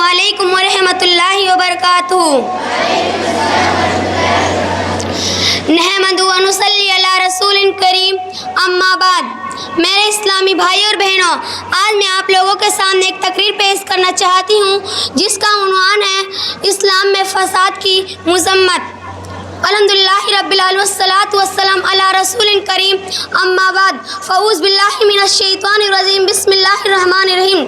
علیکم ورحمۃ اللہ وبرکاتہ۔ نحمد و نصلی علی رسول کریم، اما بعد۔ میرے اسلامی بھائی اور بہنوں، آج میں آپ لوگوں کے سامنے ایک تقریر پیش کرنا چاہتی ہوں جس کا عنوان ہے اسلام میں فساد کی مذمت۔ الحمدللہ رب العالمین والصلاۃ والسلام علی رسول کریم، اما بعد، فاعوذ باللہ من الشیطان الرجیم، بسم اللہ الرحمن الرحیم۔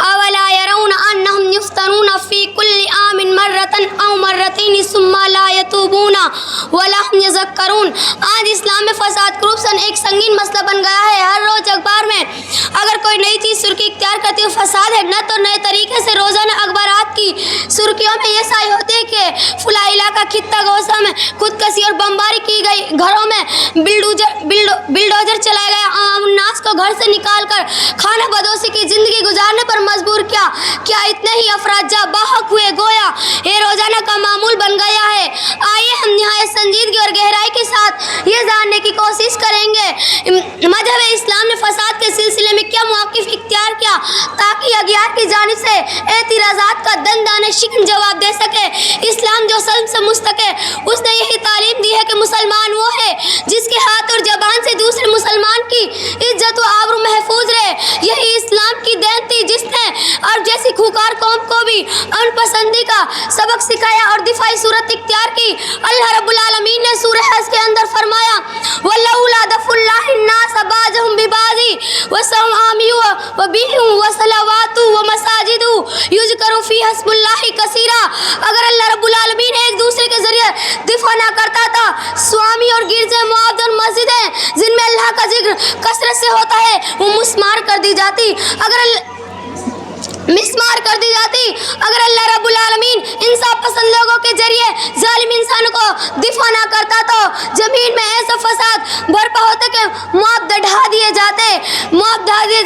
اولا یرون انہم یفتنون فی کل عام مرۃ او مرتین ثم لا یتوبون ولا هم یذکرون۔ آج اسلام میں فساد کرپشن ایک سنگین مسئلہ بن گیا ہے۔ ہر روز اخبار میں اگر کوئی نئی چیز سرخی اختیار کرتی ہے فساد ہے، نہ تو نئے طریقے سے روزانہ اخبارات کی سرخیوں میں یہ شائع ہوتے ہیں کہ فلاں علاقہ خطہ گوسا میں خودکشی اور بمباری کی گئی، گھروں میں بلڈوزر چلایا گیا، عوام الناس کو گھر سے نکال کر خانہ بدوشی کی زندگی گزارنے پر مجبور کیا۔ کیا اتنے ہی افراد جاں بحق ہوئے؟ گویا یہ روزانہ کا معمول بن گیا ہے۔ آئیے ہم نہایت سنجیدگی اور گہرائی کے ساتھ یہ جاننے کی کوشش کریں گے مذہب اسلام نے فساد کے سلسلے میں کیا موقف اختیار کیا تاکہ اغیار کی جانب سے اعتراضات کا دندانہ شکن جواب دے سکے۔ اسلام جو سلم سے مستحق ہے، اس نے یہی تعلیم دی ہے کہ مسلمان وہ ہے جس کے ہاتھ اور زبان سے دوسرے مسلمان کی عزت و آبرو محفوظ رہے۔ یہی اسلام کی دین تھی جس نے عرب جیسی خوکار قوم کو بھی امن پسندی کا سبق سکھایا اور دفاعی صورت اختیار کی۔ اللہ رب العالمین نے سورہ حج کے اندر فرمایا وَلَوْلَا دَفْعُ اللَّهِ النَّاسَ بَعْضَهُم بِبَعْضٍ وَسَوْآمِهُ وَبِيعُهُ وَصَلَوَاتُهُ وَمَسَاجِدُهُ يُذْكَرُ فِيهَا اسْمُ اللَّهِ كَثِيرًا۔ اگر اللہ رب العالمین ایک دوسرے کے ذریعے دفاع نہ کرتا تھا، سوامی اور گرجے معاہد اور مسجدیں جن میں اللہ کا ذکر کثرت سے ہوتا ہے وہ مسمار کر دی جاتی۔ اگر اللہ رب العالمین انصاف پسند لوگوں کے ذریعے ظالم انسانوں کو دفاع نہ کرتا تو زمین میں ایسا فساد برپا ہوتا کہ موت ڈھا دیے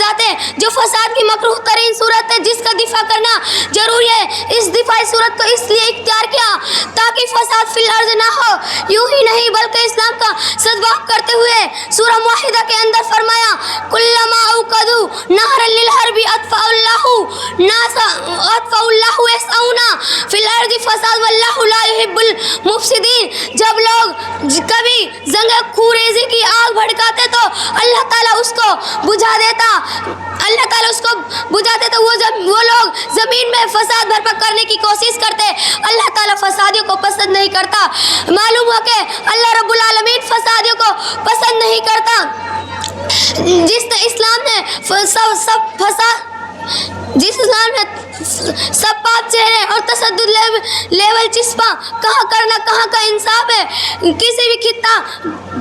جاتے جو فساد کی مکروہ ترین صورت ہے جس کا دفاع کرنا ضروری ہے۔ اس دفاعی صورت کو اس لیے اختیار کیا تاکہ فساد فی الارض نہ ہو۔ یوں ہی نہیں بلکہ اسلام کا سدباب کرتے ہوئے سورہ معاہدہ کے اندر فرمایا کلما اوقدوا نارا للحرب اطفأ اللہ یسعون فی الارض فساد واللہ لا یحب المفسدین۔ جب لوگ کبھی زنگ خوریزی کی آگ بھڑکاتے تو اللہ تعالیٰ اس کو بجھا دیتا وہ لوگ زمین میں فساد برپا کرنے کی کوشش کرتے۔ اللہ تعالیٰ فسادیوں کو پسند نہیں کرتا۔ معلوم ہو کہ اللہ رب العالمین فسادیوں کو پسند نہیں کرتا۔ جس اسلام نے سب پاک چہرے اور تشدد لیول چسپاں کہاں کرنا کہاں کا انصاف ہے۔ کسی بھی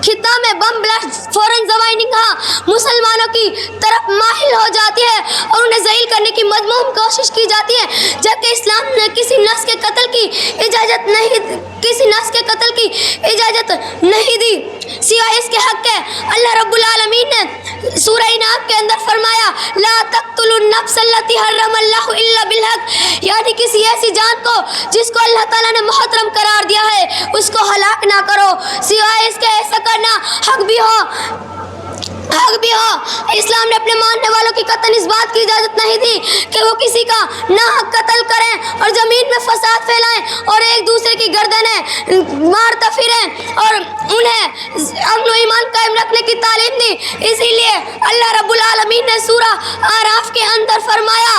خطہ میں بم بلاسٹ فوراً زوائے نگاہ مسلمانوں کی طرف مائل ہو جاتی ہے اور انہیں ذلیل کرنے کی مذموم کوشش کی جاتی ہے، جبکہ اسلام نے کسی نفس کے قتل کی اجازت نہیں دی سوائے اس کے حق کے۔ اللہ رب العالمین نے سورہ انعام کے اندر فرمایا لا تقتلوا النفس التي حرم اللہ الا بالحق، یعنی کسی ایسی جان کو جس کو اللہ تعالیٰ نے محترم قرار دیا ہے اس کو ہلاک نہ کرو سوائے اس کے ایسا کرنا حق بھی ہو۔ اسلام نے اپنے ماننے والوں کی قطعاً اس بات کی اجازت نہیں دی کہ وہ کسی کا ناحق قتل کریں اور زمین میں فساد پھیلائیں اور ایک دوسرے کی گردنیں مارتا پھریں اور انہیں امن و ایمان قائم رکھنے کی تعلیم دی۔ اسی لیے اللہ رب العالمین نے سورہ اعراف کے اندر فرمایا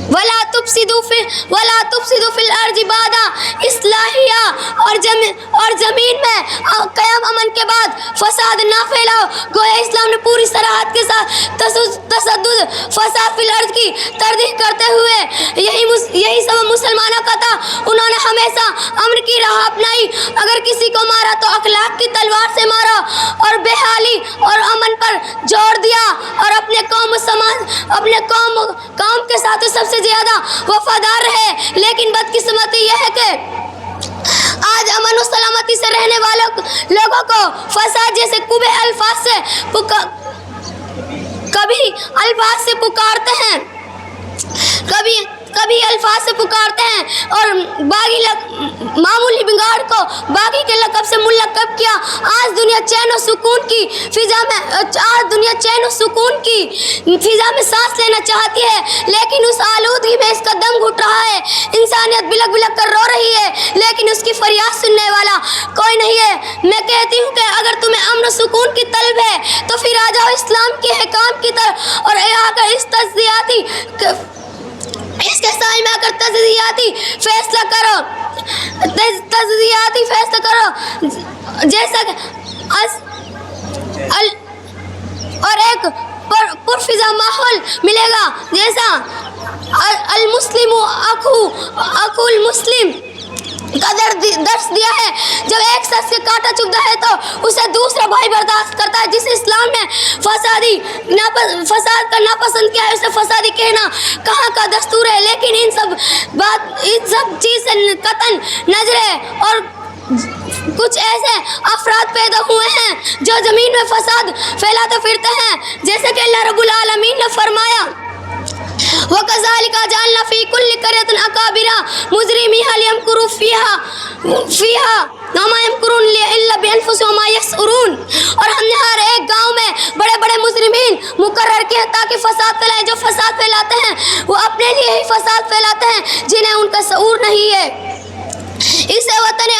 وَلَا تُفْسِدُوا فِي الْأَرْضِ بَعْدَ إِصْلَاحِهَا، اور زمین میں قیام امن کے بعد فساد نہ پھیلاؤ۔ گویا اسلام نے پوری صراحت کے ساتھ تشدد فساد فی الارض کی تردید کرتے ہوئے یہی سبب مسلمانوں کا تھا۔ انہوں نے ہمیشہ امن کی راہ اپنائی، اگر کسی کو مارا تو اخلاق کی تلوار سے مارا اور بحالی اور امن پر زور دیا اور اپنے قوم کے ساتھ سب سے زیادہ وفادار رہے۔ لیکن بدقسمتی یہ ہے کہ آج امن و سلامتی سے رہنے والوں لوگوں کو فساد جیسے کبھی الفاظ سے پکارتے ہیں، کبھی کبھی الفاظ سے پکارتے ہیں اور معمولی بگاڑ کو باغی کے لقب سے ملقب کیا. آج دنیا چین و سکون کی فضا میں سانس لینا چاہتی ہے، لیکن اس آلودگی میں اس کا دم گھٹ رہا ہے. انسانیت بلک بلک کر رو رہی ہے، لیکن اس کی فریاد سننے والا کوئی نہیں ہے. میں کہتی ہوں کہ اگر تمہیں امن و سکون کی طلب ہے تو پھر آ جاؤ اسلام کے حکام کی طرف اور آ کر اس کے سائے میں آ کر تجزیاتی فیصلہ کرو جیسا کہ اور ایک پرفضا ماحول ملے گا جیسا المسلم اخو المسلم کا درس دیا ہے. جب ایک شخص کے کانٹا چبھتا ہے تو اسے دوسرا بھائی برداشت کرتا ہے. جس اسلام نے فساد کا ناپسند کیا ہے اسے فسادی کہنا کہاں کا دستور ہے. لیکن ان سب چیز سے قطعاً نظر ہے اور کچھ ایسے افراد پیدا ہوئے ہیں جو زمین میں فساد پھیلاتے پھرتے ہیں، جیسے کہ اللہ رب العالمین نے فرمایا وَكَذَلِكَ جَعَلْنَا فِي كُلِّ قَرْيَةٍ أَكَابِرَ مُجْرِمِيهَا لِيَمْكُرُوا فِيهَا وَمَا يَمْكُرُونَ إِلَّا بِأَنفُسِهِمْ وَمَا يَشْعُرُونَ. اور ہم نے ہر ایک گاؤں میں بڑے بڑے مجرمین مقرر کیے تاکہ فساد پھیلائیں. جو فساد پھیلاتے ہیں وہ اپنے لیے ہی فساد پھیلاتے ہیں جنہیں ان کا شعور نہیں ہے. اس وطن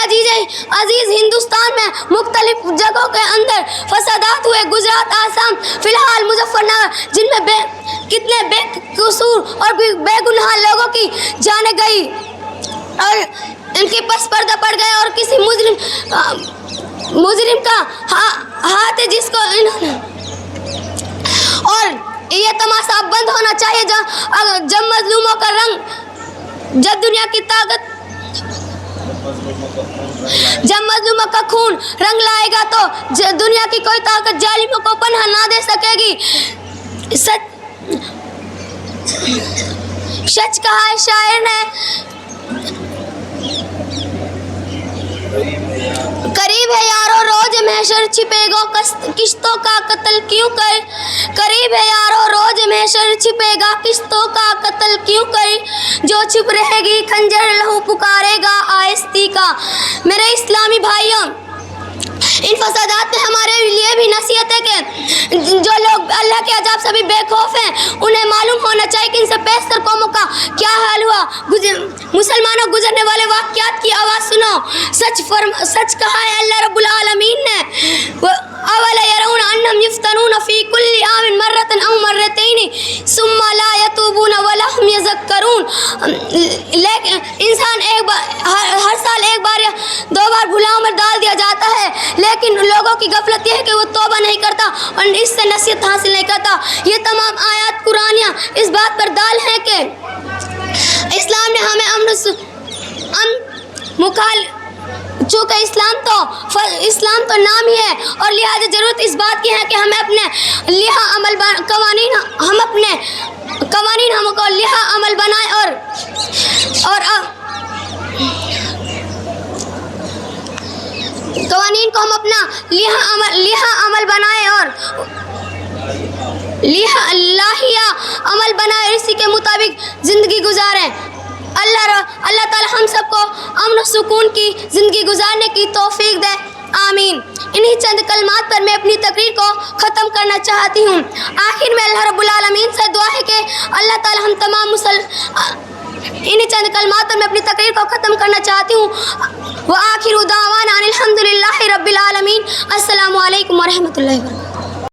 عزیز ہندوستان میں مختلف جگہوں کے اندر فسادات ہوئے. گجرات، آسام، فی الحال مظفر نگر، جن میں کتنے بے قصور اور بے گناہ لوگوں کی جانیں گئی اور ان کے پس پردہ پڑ گئے اور کسی مجرم کا ہاتھ ہے جس کو اور یہ تماشا بند ہونا چاہیے. جب مظلوموں کا رنگ جب دنیا کی طاقت جب مظلوموں کا خون رنگ لائے گا تو دنیا کی کوئی طاقت ظالموں کو پناہ نہ دے سکے گی. سچ کہا ہے شاعر نے، قریب ہے یارو روز محشر چھپے گا قسطوں کا قتل کیوں کر. قریب ہے یارو روز محشر چھپے گا قسطوں کا قتل کیوں کر. جو چھپ رہے گی خنجر لہو پکارے گا آہستی کا. میرے اسلامی بھائیوں، ان فسادات میں ہمارے لیے بھی نصیحت ہے کہ جو لوگ اللہ کے عذاب سے بھی بے خوف ہیں انہیں معلوم ہونا چاہیے کہ ان سے بیشتر قوموں کا کیا حال ہوا. مسلمانوں گزرنے والے واقعات کی آواز سنو. سچ کہا ہے اللہ رب العالمین نے اَوَلَا يَرَوْنَ أَنَّهُمْ يُفْتَنُونَ فِي كُلِّ عَامٍ مَرَّةً أَوْ مَرَّتَيْنِ ثُمَّ لَا يَتُوبُونَ وَلَا هُمْ يَذَكَّرُونَ. لیکن انسان ہر سال ایک بار یا دو بار بھلاؤں میں ڈال دیا جاتا ہے، لیکن لوگوں کی غفلت یہ ہے کہ وہ توبہ نہیں کرتا اور اس سے نصیحت حاصل نہیں کرتا. یہ تمام آیات قرآنیہ اس بات پر دال ہیں کہ اسلام نے ہمیں چونکہ اسلام تو نام ہی ہے اور لہٰذا ضرورت اس بات کی ہے کہ ہمیں اپنے لحاظ عمل قوانین ہم کو لحاظ عمل بنائیں اور قوانین کو ہم اپنا لحاظ عمل بنائیں اور لاہیا عمل بنائیں، اسی کے مطابق زندگی گزاریں. اللہ تعالی ہم سب کو امن و سکون کی زندگی گزارنے کی توفیق دے، آمین. انہی چند کلمات پر میں اپنی تقریر کو ختم کرنا چاہتی ہوں. آخر میں اللہ رب العالمین سے دعا ہے کہ اللہ تعالی ہم تمام انہی چند کلمات پر میں اپنی تقریر کو ختم کرنا چاہتی ہوں. وآخر دعوانا ان الحمد للہ رب العالمین. السلام علیکم ورحمۃ اللہ وبرکاتہ.